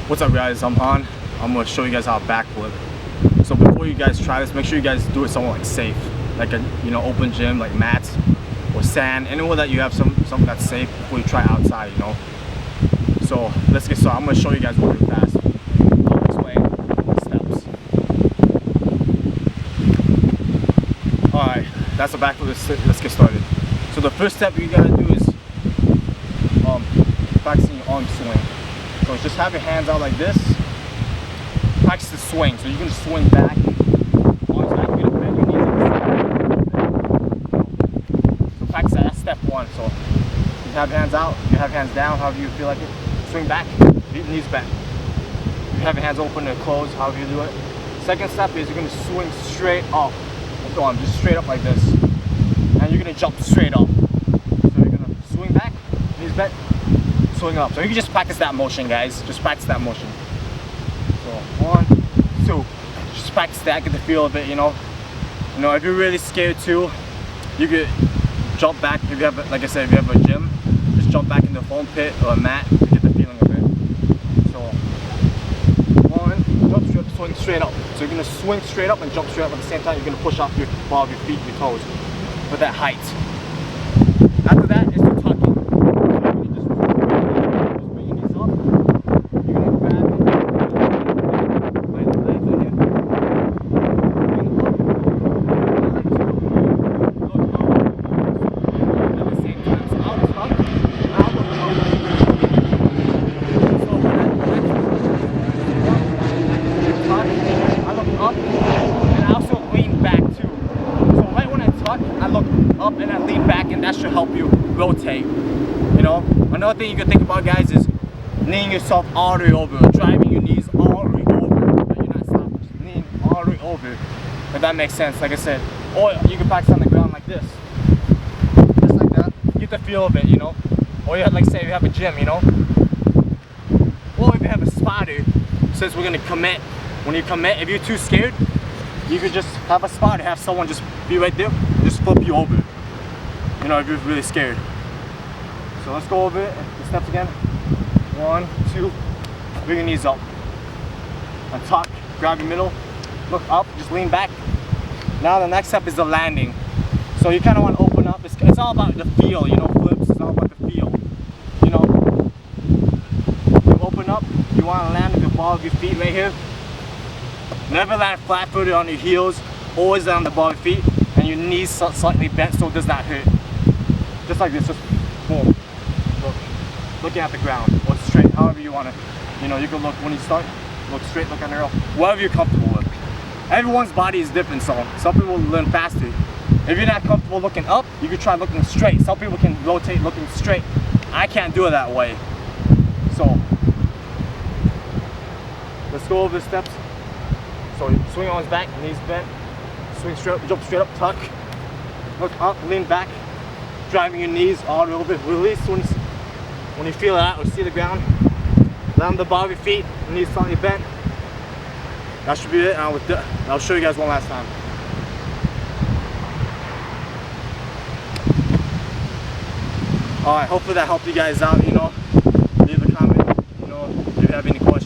What's up guys, I'm Han. I'm going to show you guys how to backflip. So before you guys try this, make sure you guys do it somewhere like safe. Like a open gym, like mats or sand, anywhere that you have something that's safe before you try outside, So let's get started. I'm going to show you guys really fast. I'll explain the steps. Alright, that's the backflip. Let's get started. So the first step you gotta do is practicing your arm swing. So just have your hands out like this. Practice the swing. So you can just swing back. Arms back, you're gonna bend your knees at the same. So practice that. That's step one. So you have your hands out, you have your hands down, however you feel like it. Swing back, knees bent. You have your hands open or closed, however you do it. Second step is you're gonna swing straight up. With the arm, just straight up like this. And you're gonna jump straight up. So you're gonna swing back, knees bent, swing up. So you can just practice that motion, guys. Just practice that motion. So 1, 2. Just practice that, get the feel of it, if you're really scared too, you could jump back. If you have, like I said, if you have a gym, just jump back in the foam pit or a mat to get the feeling of it. So 1, jump straight, swing straight up. So you're gonna swing straight up and jump straight up at the same time. You're gonna push off your ball of your feet, your toes, for that height. After that is the tucking. Up and then lean back, and that should help you rotate. Another thing you can think about, guys, is kneeing yourself all the way over, driving your knees all the way over, but you're not stopping, just lean all the way over, if that makes sense. Like I said, or you can practice on the ground like this, just like that, get the feel of it, or you have, like say you have a gym, or if you have a spotter. Since we're gonna commit, when you commit, if you're too scared, you could just have a spotter, have someone just be right there and just flip you over, if you're really scared. So let's go over it, the steps again. 1, 2, bring your knees up. And tuck, grab your middle, look up, just lean back. Now the next step is the landing. So you kind of want to open up. It's all about the feel, flips, it's all about the feel. You open up, you want to land with the ball of your feet right here. Never land flat-footed on your heels, always land on the ball of your feet, and your knees slightly bent so it does not hurt. Just like this, just boom. Looking at the ground, or straight, however you want to. You can look when you start, look straight, look on the rail, whatever you're comfortable with. Everyone's body is different, so some people learn faster. If you're not comfortable looking up, you can try looking straight. Some people can rotate looking straight. I can't do it that way. So, let's go over the steps. So swing arms back, knees bent, swing straight up, jump straight up, tuck, look up, lean back, driving your knees all the way over, release when you feel that or see the ground, land the ball of your feet, knees slightly bent. That should be it, and I'll show you guys one last time. Alright, hopefully that helped you guys out, leave a comment, if you have any questions.